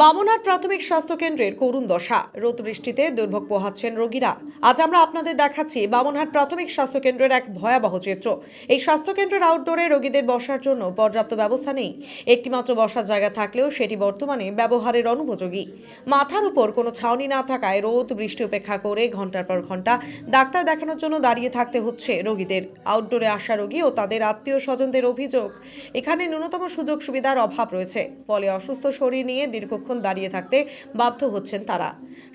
বামনহাট প্রাথমিক স্বাস্থ্য কেন্দ্রের করুণ দশা। রোদ বৃষ্টিতে দুর্ভোগ পোহাচ্ছেন রোগীরা। আজ আমরা আপনাদের দেখাচ্ছি বামনহাট প্রাথমিক স্বাস্থ্য কেন্দ্রের এক ভয়াবহ চিত্র। এই স্বাস্থ্য কেন্দ্রের আউটডোরে রোগীদের বসার জন্য পর্যাপ্ত ব্যবস্থা নেই। একটিমাত্র বসার জায়গা থাকলেও সেটি বর্তমানে ব্যবহারের অনুপযোগী। মাথার উপর কোনো ছাউনি না থাকায় রোদ বৃষ্টি উপেক্ষা করে ঘন্টার পর ঘন্টা ডাক্তার দেখানোর জন্য দাঁড়িয়ে থাকতে হচ্ছে রোগীদের। আউটডোরে আসা রোগী ও তাদের আত্মীয় স্বজনদের অভিযোগ, এখানে ন্যূনতম সুযোগ সুবিধার অভাব রয়েছে। ফলে অসুস্থ শরীর নিয়ে দীর্ঘক্ষণ দাঁড়িয়ে থাকতে বাধ্য হচ্ছেন তারা।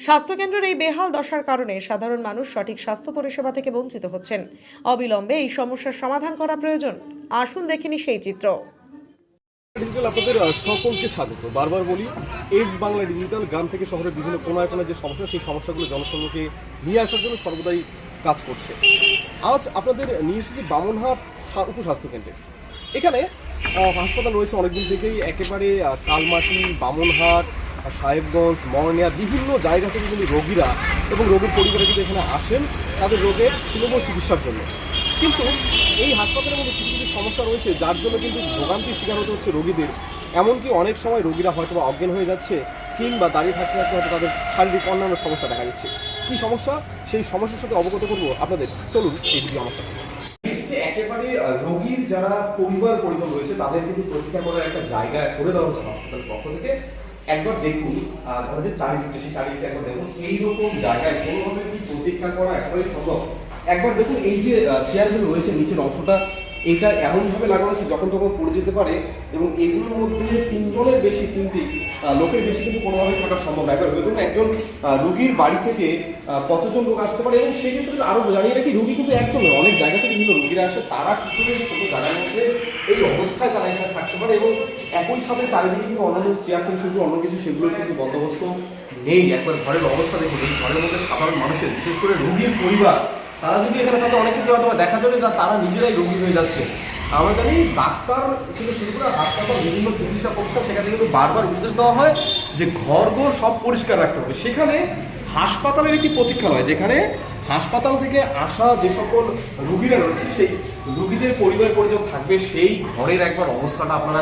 স্বাস্থ্যকেন্দ্রের এই বেহাল দশার কারণে সাধারণ মানুষ সঠিক স্বাস্থ্য পরিষেবা থেকে বঞ্চিত হচ্ছেন। অবিলম্বে এই সমস্যার সমাধান করা প্রয়োজন। আসুন দেখিনি সেই চিত্র। ডিজিটাল আপনাদের সকলকে স্বাগত। বারবার বলি, এস বাংলা ডিজিটাল গ্রাম থেকে শহরের বিভিন্ন কোনায় কোনায় যে সমস্যা, সেই সমস্যাগুলো জনসম্মুখে নিয়ে আসার জন্য সর্বদাই কাজ করছে। আজ আপনাদের নিয়ে এসেছি বামনহাট উপস্বাস্থ্য কেন্দ্রে। এখানে হাসপাতাল রয়েছে অনেকদিন থেকেই, একেবারে কালমাটি, বামনহাট, সাহেবগঞ্জ, মরনিয়া বিভিন্ন জায়গা থেকে কিন্তু রোগীরা এবং রোগীর পরিবারে যদি এখানে আসেন তাদের রোগের সুলভ চিকিৎসার জন্য। কিন্তু এই হাসপাতালের মধ্যে কিছু কিছু সমস্যা রয়েছে, যার জন্য কিন্তু ভোগান্তির শিকার হতে হচ্ছে রোগীদের। এমনকি অনেক সময় রোগীরা হয়তো অজ্ঞান হয়ে যাচ্ছে, কিংবা দাঁড়িয়ে থাকতে থাকতে হয়তো তাদের শারীরিক অন্যান্য সমস্যা দেখা যাচ্ছে। কী সমস্যা, সেই সমস্যার সাথে অবগত করবো আপনাদের। চলুন এই ভিডিও আমার সাথে। একেবারে রোগীর যারা পরিবার পরিজন রয়েছে তাদের কিন্তু প্রতীক্ষা করার একটা জায়গা করে দেওয়া হচ্ছে হাসপাতালের পক্ষ থেকে। একবার দেখুন, ধরো যে চারিদিকে, সেই চারিদিকে একবার দেখুন, এইরকম জায়গায় কোনোভাবে কি প্রতীক্ষা করা একেবারেই সম্ভব? একবার দেখুন, এই যে চেয়ারগুলো রয়েছে নিচের অংশটা, এটা এমনভাবে লাগানো আছে যখন তখন পড়ে যেতে পারে, এবং এগুলোর মধ্যে তিনজনের বেশি, তিনটি লোকের বেশি কিন্তু কোনোভাবে থাকা সম্ভব না। একবার দেখুন একজন রুগীর বাড়ি থেকে কতজন লোক আসতে পারে, এবং সেক্ষেত্রে আরও জানিয়ে রাখি, রুগী কিন্তু একজন নয়, অনেক জায়গা থেকে বিভিন্ন রুগীরা আসে। তারা কিন্তু ছোটো জায়গার মধ্যে এই অবস্থায় তারা এখানে থাকতে পারে, এবং একই সাথে চারিদিকে কিন্তু অন্যান্য চেয়ার থেকে শুধু অন্য কিছু সেগুলো কিন্তু বন্দোবস্ত নেই। একবার ঘরের অবস্থা দেখুন, এই ঘরের মধ্যে সাধারণ মানুষের, বিশেষ করে রুগীর পরিবার, তারা যদি এখানে থাকে অনেক কিন্তু হয়তো দেখা যাবে যে তারা নিজেরাই রোগী হয়ে যাচ্ছে। আমরা জানি ডাক্তার থেকে শুরু করে হাসপাতাল, বিভিন্ন চিকিৎসা প্রতিষ্ঠান, সেখানে কিন্তু বারবার উপদেশ দেওয়া হয় যে ঘর সব পরিষ্কার রাখতে হবে। সেখানে হাসপাতালের একটি প্রতীক্ষালয়, যেখানে হাসপাতাল থেকে আসা যে সকল রুগীরা রয়েছে সেই রুগীদের পরিবার পরিজন থাকবে। সেই ঘরের একবার অবস্থাটা আপনারা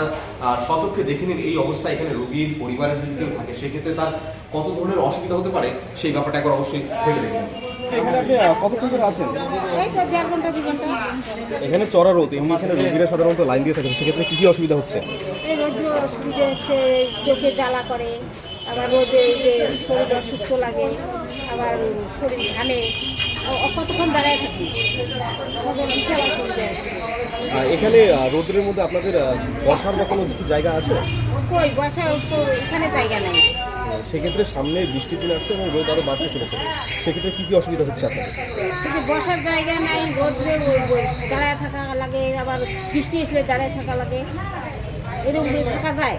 সচক্ষে দেখে নিন। এই অবস্থা এখানে রুগীর পরিবারের যদি কেউ থাকে, সেক্ষেত্রে তার কত ধরনের অসুবিধা হতে পারে, সেই ব্যাপারটা একবার অবশ্যই ভেবে দেখুন। এখানে আপনি কতক্ষণ ধরে আছেন? এখানে চড়া রোদ, এমনি এখানে রোগীরা সাধারণত লাইন দিয়ে থাকে, সেক্ষেত্রে কি কি অসুবিধা হচ্ছে? রোদ্র অসুবিধা হচ্ছে, চোখে জ্বালা করে, আবার রোদে শরীর অসুস্থ লাগে, আবার শরীর ঘামে, কতক্ষণ দাঁড়ায় থাকি, বিশাল অসুবিধা হচ্ছে। এখানে রোদের মধ্যে আপনাদের বসার বা কোনো জায়গা আছে? কই বসার তো এখানে জায়গা নেই। সেক্ষেত্রে সামনে বৃষ্টির দিন আসছে এবং রোদ আরও বাড়তে চলেছে, সেক্ষেত্রে কী কী অসুবিধা হচ্ছে আপনাদের? বসার জায়গা নাই, রোদ্রে দাঁড়ায় থাকা লাগে, আবার বৃষ্টি আসলে দাঁড়ায় থাকা লাগে, এরকম থাকা যায়।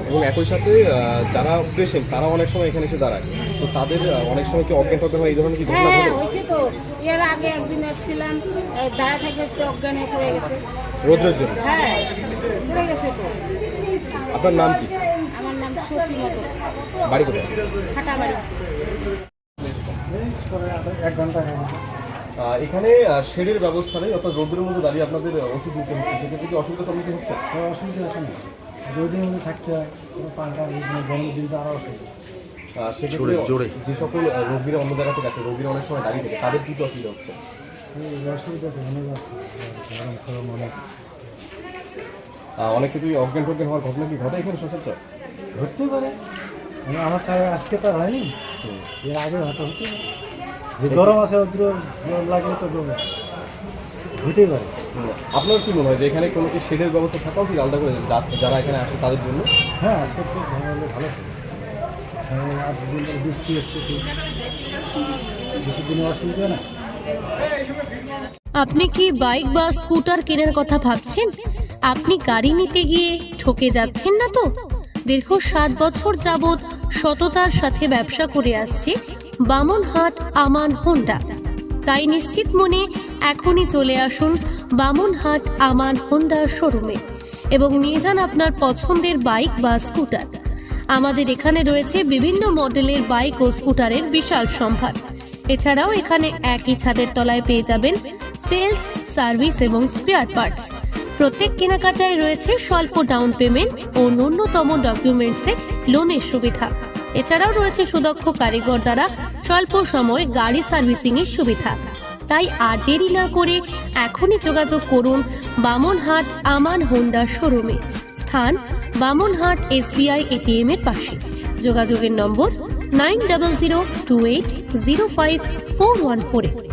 এবং একই সাথে যারা পেশেন্ট তারা অনেক সময় এখানে এসে দাঁড়ায়, তো তাদের অনেক সময় কি অজ্ঞান টজ্ঞান হয়, এই ধরনের কি ঘটনা ঘটে? হয়েছে তো, এর আগে একদিন আসছিলাম, দাঁড়ায় থেকে একটু অজ্ঞান হয়ে পড়ে গেছে রোদ্রের জন্য। হ্যাঁ, পড়ে গেছে তো। আপনার নাম কি? আমার নাম সত্যি মতো। বাড়ি কোথায়? ফাটাবাড়ি। এখানে শেডের ব্যবস্থা নেই, অর্থাৎ রোদের মধ্যে দাঁড়িয়ে আপনাদের ওষুধ নিতে হচ্ছে, সেক্ষেত্রে কি অসুবিধার সম্মুখীন হচ্ছে? অসুবিধা আছে না, রোদের মধ্যে থাকতে হয়, কোনো পাল্টা গরমের দিন তো আরও অসুবিধা। সেক্ষেত্রে যে সকল রোগীরা অন্য জায়গা থেকে আছে, রোগীরা অনেক সময় দাঁড়িয়ে থাকে, তাদের কি অসুবিধা হচ্ছে? অসুবিধা তো অনেক গরম অনেক। অনেক কিছুই অজ্ঞান টজ্ঞান হওয়ার ঘটনা কি ঘটে এখানে সচরাচর? ঘটতে পারে, আমার তাই আজকে তো হয়নি, এর আগে হয়তো হতে পারে। যে গরম আছে ওদের গরম লাগলে তো হতেই পারে। আপনার কি মনে হয় যে এখানে কোনো কি শেডের ব্যবস্থা থাকা উচিত আলাদা করে, যারা এখানে আসে তাদের জন্য? হ্যাঁ, সেটা ভালো হলে ভালো। আর বৃষ্টি আসছে, বেশি দিনে অসুবিধা না। আপনি কি বাইক বা স্কুটার কেনার কথা ভাবছেন? আপনি গাড়ি নিতে গিয়ে ঠকে যাচ্ছেন না তো? দীর্ঘ 7 বছর যাবৎ সততার সাথে ব্যবসা করে আসছে বামনহাট আমান হোন্ডা। তাই নিশ্চিত মনে এখনই চলে আসুন বামনহাট আমান হোন্ডা শোরুমে এবং নিয়ে যান আপনার পছন্দের বাইক বা স্কুটার। আমাদের এখানে রয়েছে বিভিন্ন মডেলের বাইক ও স্কুটারের বিশাল সম্ভার। এছাড়াও এখানে একই ছাদের তলায় পেয়ে যাবেন সেলস, সার্ভিস এবং স্পেয়ার পার্টস। প্রত্যেক কেনাকাটায় রয়েছে স্বল্প ডাউন পেমেন্ট ও ন্যূনতম ডকুমেন্টসে লোনের সুবিধা। এছাড়াও রয়েছে সুদক্ষ কারিগর দ্বারা স্বল্প সময়ে গাড়ি সার্ভিসিং এর সুবিধা। তাই আর দেরি না করে এখনই যোগাযোগ করুন বামনহাট আমান হোন্ডা শোরুমে। স্থান বামনহাট SBI ATM এর পাশে। যোগাযোগের নম্বর 9002805414।